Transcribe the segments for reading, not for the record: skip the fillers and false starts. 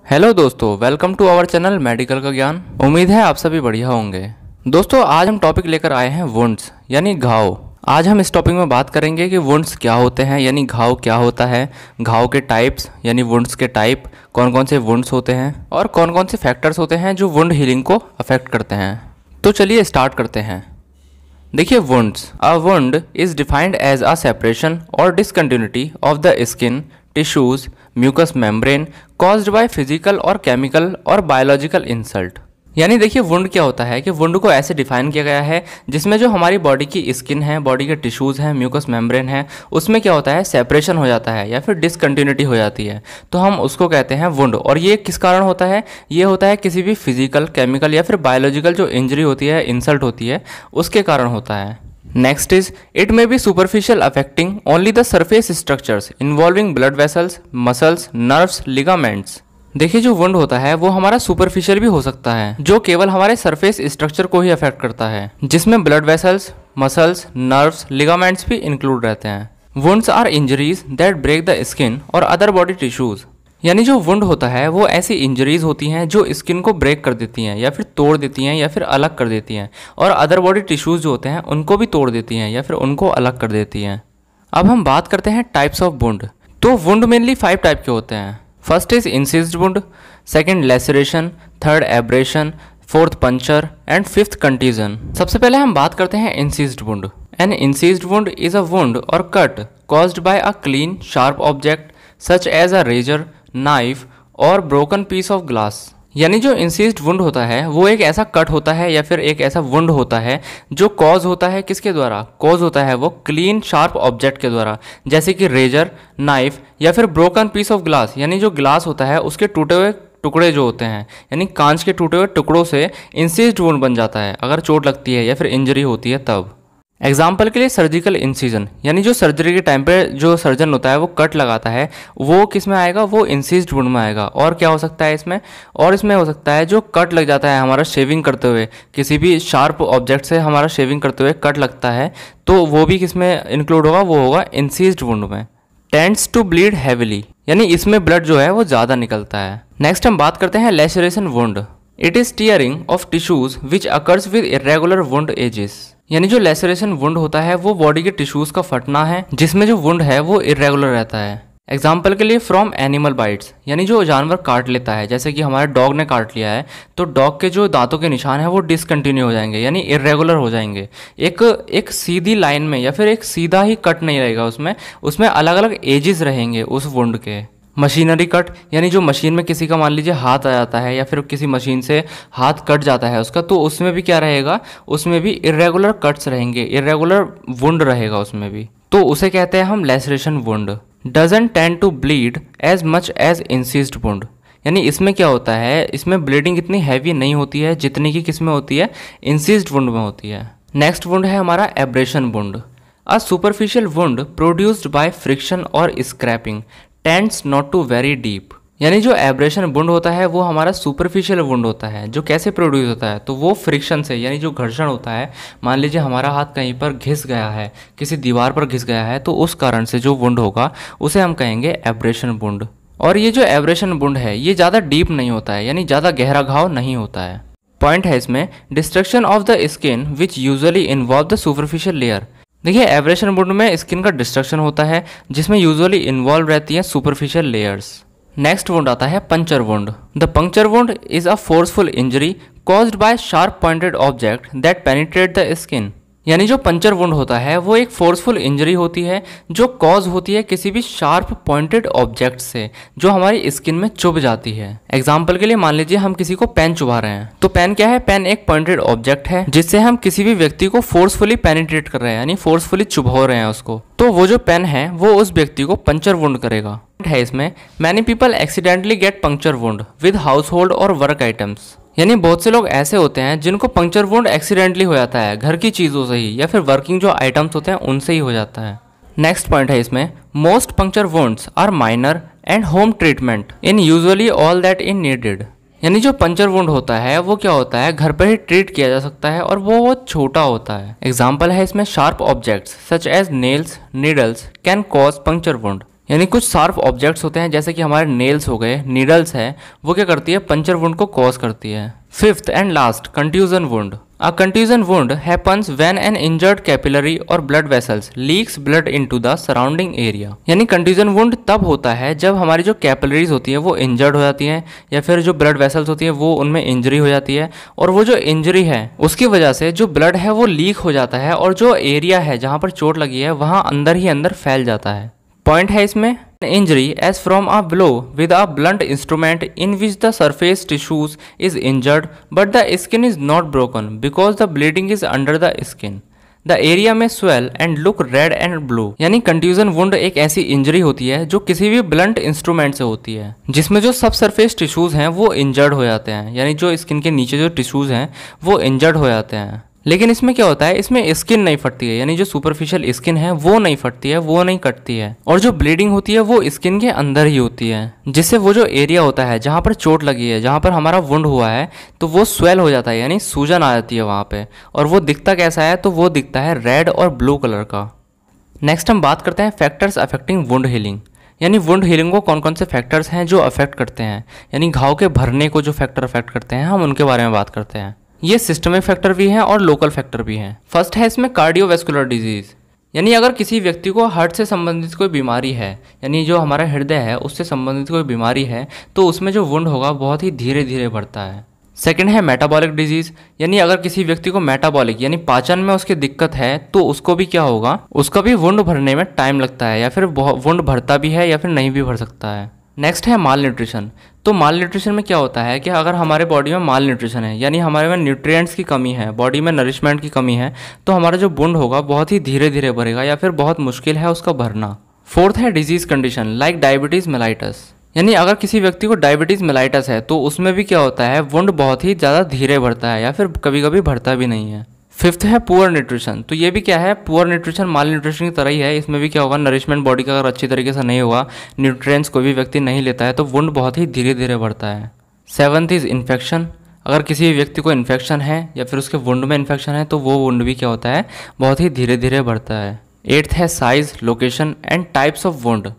Hello दोस्तों, welcome to our channel medical का ज्ञान। उम्मीद है आप सभी बढ़िया होंगे। दोस्तों, आज हम टॉपिक लेकर आए हैं वुंड्स यानी घाव। आज हम इस टॉपिक में बात करेंगे कि वुंड्स क्या होते हैं यानी घाव क्या होता है, घाव के टाइप्स यानी वुंड्स के टाइप, कौन कौन से वुंड्स होते हैं और कौन कौन से फैक्टर्स होते हैं जो वुंड हीलिंग को अफेक्ट करते हैं। तो चलिए स्टार्ट करते हैं। देखिए, wounds, a wound is defined as a separation और discontinuity of the skin, tissues, mucous membrane caused by physical और केमिकल और बायोलॉजिकल इंसल्ट। यानी देखिए, वुंड क्या होता है कि वुंड को ऐसे डिफाइन किया गया है जिसमें जो हमारी बॉडी की स्किन है, बॉडी के टिश्यूज़ हैं, म्यूकस मेम्ब्रेन है, उसमें क्या होता है, सेपरेशन हो जाता है या फिर डिसकंटिन्यूटी हो जाती है, तो हम उसको कहते हैं वुंड। और ये किस कारण होता है? ये होता है किसी भी फिजिकल, केमिकल या फिर बायोलॉजिकल जो इंजरी होती है, इंसल्ट होती है, उसके कारण होता है। Next is, it may be superficial, affecting only the surface structures involving blood vessels, muscles, nerves, ligaments। देखिए, जो वुंड होता है वो हमारा सुपरफिशियल भी हो सकता है, जो केवल हमारे सरफेस स्ट्रक्चर को ही अफेक्ट करता है, जिसमें blood vessels, muscles, nerves, ligaments भी इंक्लूड रहते हैं। Wounds are injuries that break the skin और अदर बॉडी टिश्यूज। यानी जो वुंड होता है वो ऐसी इंजरीज होती हैं जो स्किन को ब्रेक कर देती हैं या फिर तोड़ देती हैं या फिर अलग कर देती हैं, और अदर बॉडी टिश्यूज जो होते हैं उनको भी तोड़ देती हैं या फिर उनको अलग कर देती हैं। अब हम बात करते हैं टाइप्स ऑफ वुंड। तो वुंड मेनली 5 टाइप के होते हैं। First is incised wound, second laceration, third abrasion, fourth puncture and fifth contusion. सबसे पहले हम बात करते हैं incised wound. An incised wound is a wound और cut caused by a clean sharp object such as a razor, knife और broken piece of glass. यानी जो इंसिज्ड वुंड होता है वो एक ऐसा कट होता है या फिर एक ऐसा वुंड होता है जो कॉज होता है किसके द्वारा? कॉज होता है वो क्लीन शार्प ऑब्जेक्ट के द्वारा, जैसे कि रेजर, नाइफ या फिर ब्रोकन पीस ऑफ ग्लास। यानी जो ग्लास होता है उसके टूटे हुए टुकड़े जो होते हैं, यानी कांच के टूटे हुए टुकड़ों से इंसिज्ड वुंड बन जाता है अगर चोट लगती है या फिर इंजरी होती है तब। एग्जाम्पल के लिए सर्जिकल इंसिजन, यानी जो सर्जरी के टाइम पे जो सर्जन होता है वो कट लगाता है, वो किस में आएगा? वो इंसिज्ड वुंड में आएगा। और क्या हो सकता है इसमें? और इसमें हो सकता है जो कट लग जाता है हमारा शेविंग करते हुए, किसी भी शार्प ऑब्जेक्ट से हमारा शेविंग करते हुए कट लगता है, तो वो भी किस में इंक्लूड होगा? वो होगा इंसिज्ड वुंड में। टेंड्स टू ब्लीड हैविली, यानी इसमें ब्लड जो है वो ज़्यादा निकलता है। नेक्स्ट हम बात करते हैं laceration wound. It is tearing of tissues which occurs with irregular wound edges. यानी जो लेसरेशन वुंड होता है वो बॉडी के टिश्यूज का फटना है जिसमें जो वुंड है वो इरेगुलर रहता है। एग्जाम्पल के लिए फ्रॉम एनिमल बाइट्स, यानी जो जानवर काट लेता है, जैसे कि हमारे डॉग ने काट लिया है तो डॉग के जो दांतों के निशान है वो डिसकंटिन्यू हो जाएंगे यानी इरेगुलर हो जाएंगे। एक सीधी लाइन में या फिर एक सीधा ही कट नहीं रहेगा, उसमें अलग अलग एजेस रहेंगे उस वुंड के। मशीनरी कट, यानी जो मशीन में किसी का मान लीजिए हाथ आ जाता है या फिर किसी मशीन से हाथ कट जाता है उसका, तो उसमें भी क्या रहेगा? उसमें भी इरेगुलर कट्स रहेंगे, इरेगुलर वुंड रहेगा उसमें भी, तो उसे कहते हैं हम laceration wound. Doesn't tend to bleed as much as incised wound, यानी इसमें क्या होता है, इसमें ब्लीडिंग इतनी हैवी नहीं होती है जितनी कि किस में होती है? इंसिज्ड वुंड में होती है। नेक्स्ट वुंड है हमारा abrasion wound. A superficial wound produced by friction और scraping tends not to very deep. यानी जो एब्रेशन वुंड होता है वो हमारा सुपरफिशियल वुंड होता है, जो कैसे प्रोड्यूस होता है? तो वो फ्रिक्शन से, यानी जो घर्षण होता है, मान लीजिए हमारा हाथ कहीं पर घिस गया है, किसी दीवार पर घिस गया है, तो उस कारण से जो वुंड होगा उसे हम कहेंगे एब्रेशन वुंड। और ये जो एब्रेशन वुंड है ये ज़्यादा डीप नहीं होता है, यानी ज़्यादा गहरा घाव नहीं होता है। पॉइंट है इसमें destruction of the skin which usually involve the superficial layer. देखिए, एब्रेशन वुंड में स्किन का डिस्ट्रक्शन होता है जिसमें यूजुअली इन्वॉल्व रहती हैं सुपरफिशियल लेयर्स। नेक्स्ट वुंड आता है puncture wound. The puncture wound is a forceful injury caused by sharp pointed object that penetrate the skin. यानी जो पंचर वुंड होता है वो एक फोर्सफुल इंजरी होती है जो कॉज होती है किसी भी शार्प पॉइंटेड ऑब्जेक्ट से जो हमारी स्किन में चुभ जाती है। एग्जाम्पल के लिए मान लीजिए हम किसी को पेन चुभा रहे हैं, तो पेन क्या है? पेन एक पॉइंटेड ऑब्जेक्ट है जिससे हम किसी भी व्यक्ति को फोर्सफुली पेनिट्रेट कर रहे हैं, यानी फोर्सफुली चुभा रहे हैं उसको, तो वो जो पेन है वो उस व्यक्ति को पंचर वुंड करेगा। है इसमें many people accidentally get puncture wound with household और वर्क आइटम्स। यानी बहुत से लोग ऐसे होते हैं जिनको पंक्चर वुंड एक्सीडेंटली हो जाता है घर की चीज़ों से ही या फिर वर्किंग जो आइटम्स होते हैं उनसे ही हो जाता है। नेक्स्ट पॉइंट है इसमें most puncture wounds are minor and home treatment in usually all that in needed. यानी जो पंचर वुंड होता है वो क्या होता है? घर पर ही ट्रीट किया जा सकता है और वो बहुत छोटा होता है। एग्जाम्पल है इसमें sharp objects such as nails, needles can cause puncture wound. यानी कुछ शार्प ऑब्जेक्ट्स होते हैं जैसे कि हमारे नेल्स हो गए, नीडल्स है, वो क्या करती है, पंचर वुंड को कॉज करती है। Fifth and last, contusion wound. A contusion wound happens when an injured capillary or blood vessels leaks blood into the surrounding area। यानी कंट्यूजन वुंड तब होता है जब हमारी जो कैपिलरीज होती हैं वो इंजर्ड हो जाती हैं, या फिर जो ब्लड वेसल्स होती हैं वो उनमें इंजरी हो जाती है, और वो जो इंजरी है उसकी वजह से जो ब्लड है वो लीक हो जाता है, और जो एरिया है जहाँ पर चोट लगी है वहाँ अंदर ही अंदर फैल जाता है। पॉइंट है इसमें, injury as from a blow with a blunt instrument in which the surface tissues is injured but the skin is not broken because the bleeding is under the skin। The area may swell and look red and blue। यानी contusion wound एक ऐसी injury होती है जो किसी भी blunt instrument से होती है जिसमें जो सब सरफेस टिश्यूज हैं वो इंजर्ड हो जाते हैं, यानी जो स्किन के नीचे जो टिश्यूज हैं वो इंजर्ड हो जाते हैं। लेकिन इसमें क्या होता है, इसमें स्किन नहीं फटती है, यानी जो सुपरफिशियल स्किन है वो नहीं फटती है, वो नहीं कटती है, और जो ब्लीडिंग होती है वो स्किन के अंदर ही होती है, जिससे वो जो एरिया होता है जहाँ पर चोट लगी है, जहाँ पर हमारा वुंड हुआ है, तो वो स्वेल हो जाता है, यानी सूजन आ जाती है वहाँ पे, और वो दिखता कैसा है, तो वो दिखता है रेड और ब्लू कलर का। नेक्स्ट हम बात करते हैं फैक्टर्स अफेक्टिंग वुंड हीलिंग। यानी वुंड हीलिंग को कौन कौन से फैक्टर्स हैं जो अफेक्ट करते हैं, यानी घाव के भरने को जो फैक्टर अफेक्ट करते हैं हम उनके बारे में बात करते हैं। ये सिस्टमिक फैक्टर भी हैं और लोकल फैक्टर भी हैं। फर्स्ट है इसमें कार्डियोवैस्कुलर डिजीज, यानी अगर किसी व्यक्ति को हार्ट से संबंधित कोई बीमारी है, यानी जो हमारा हृदय है उससे संबंधित कोई बीमारी है, तो उसमें जो वुंड होगा बहुत ही धीरे धीरे बढ़ता है। सेकंड है मेटाबॉलिक डिजीज, यानी अगर किसी व्यक्ति को मेटाबॉलिक यानी पाचन में उसकी दिक्कत है तो उसको भी क्या होगा, उसका भी वुंड भरने में टाइम लगता है, या फिर वुंड भरता भी है या फिर नहीं भी भर सकता है। नेक्स्ट है माल न्यूट्रिशन। तो माल न्यूट्रिशन में क्या होता है कि अगर हमारे बॉडी में माल न्यूट्रिशन है, यानी हमारे में न्यूट्रिएंट्स की कमी है, बॉडी में नरिशमेंट की कमी है, तो हमारा जो वुंड होगा बहुत ही धीरे धीरे भरेगा या फिर बहुत मुश्किल है उसका भरना। फोर्थ है disease condition like diabetes mellitus, यानी अगर किसी व्यक्ति को डायबिटीज मेलाइटस है तो उसमें भी क्या होता है, वुंड बहुत ही ज़्यादा धीरे भरता है या फिर कभी कभी भरता भी नहीं है। फिफ्थ है पुअर न्यूट्रिशन। तो ये भी क्या है, पुअर न्यूट्रिशन माल न्यूट्रिशन की तरह ही है। इसमें भी क्या होगा, नरिशमेंट बॉडी का अगर अच्छी तरीके से नहीं होगा, न्यूट्रिएंट्स कोई भी व्यक्ति नहीं लेता है, तो वुंड बहुत ही धीरे धीरे बढ़ता है। Seventh is infection. अगर किसी व्यक्ति को इन्फेक्शन है या फिर उसके वुंड में इन्फेक्शन है तो वो वुंड भी क्या होता है, बहुत ही धीरे धीरे बढ़ता है। एट्थ है size, location and types of wound,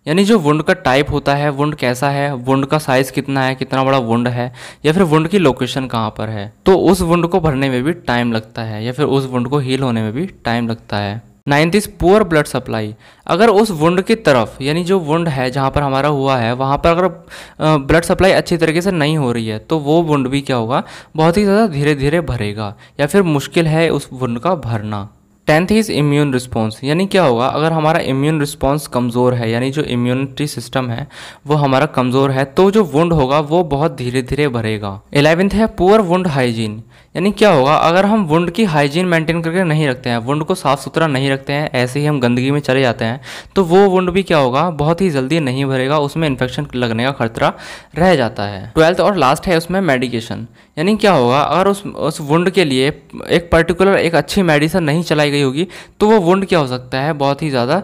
यानी जो वुंड का टाइप होता है, वुंड कैसा है, वुंड का साइज़ कितना है, कितना बड़ा वुंड है, या फिर वुंड की लोकेशन कहाँ पर है, तो उस वुंड को भरने में भी टाइम लगता है या फिर उस वुंड को हील होने में भी टाइम लगता है। Ninth is poor blood supply. अगर उस वुंड की तरफ, यानी जो वुंड है जहाँ पर हमारा हुआ है वहाँ पर अगर ब्लड सप्लाई अच्छी तरीके से नहीं हो रही है तो वो वुंड भी क्या होगा, बहुत ही ज़्यादा धीरे धीरे भरेगा या फिर मुश्किल है उस वुंड का भरना। टेंथ इज इम्यून रिस्पॉन्स, यानी क्या होगा, अगर हमारा इम्यून रिस्पॉन्स कमज़ोर है, यानी जो इम्यूनिटी सिस्टम है वो हमारा कमज़ोर है, तो जो वुंड होगा वो बहुत धीरे धीरे भरेगा। 11th है पुअर वुंड हाइजीन, यानी क्या होगा, अगर हम वुंड की हाइजीन मेंटेन करके नहीं रखते हैं, वुंड को साफ़ सुथरा नहीं रखते हैं, ऐसे ही हम गंदगी में चले जाते हैं, तो वो वुंड भी क्या होगा, बहुत ही जल्दी नहीं भरेगा, उसमें इन्फेक्शन लगने का खतरा रह जाता है। 12th और लास्ट है उसमें मेडिकेशन, यानी क्या होगा, अगर उस वुंड के लिए एक पर्टिकुलर एक अच्छी मेडिसिन नहीं चलाई गई होगी तो वो वुंड क्या हो सकता है, बहुत ही ज़्यादा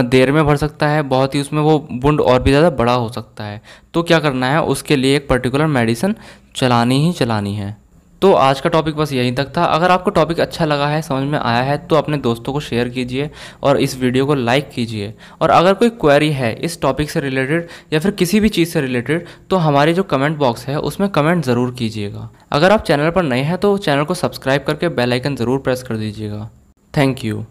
देर में भर सकता है, बहुत ही उसमें वो वुंड और भी ज़्यादा बड़ा हो सकता है। तो क्या करना है, उसके लिए एक पर्टिकुलर मेडिसिन चलानी ही चलानी है। तो आज का टॉपिक बस यहीं तक था। अगर आपको टॉपिक अच्छा लगा है, समझ में आया है, तो अपने दोस्तों को शेयर कीजिए और इस वीडियो को लाइक कीजिए। और अगर कोई क्वेरी है इस टॉपिक से रिलेटेड या फिर किसी भी चीज़ से रिलेटेड, तो हमारे जो कमेंट बॉक्स है उसमें कमेंट ज़रूर कीजिएगा। अगर आप चैनल पर नए हैं तो चैनल को सब्सक्राइब करके बेल आइकन ज़रूर प्रेस कर दीजिएगा। Thank you.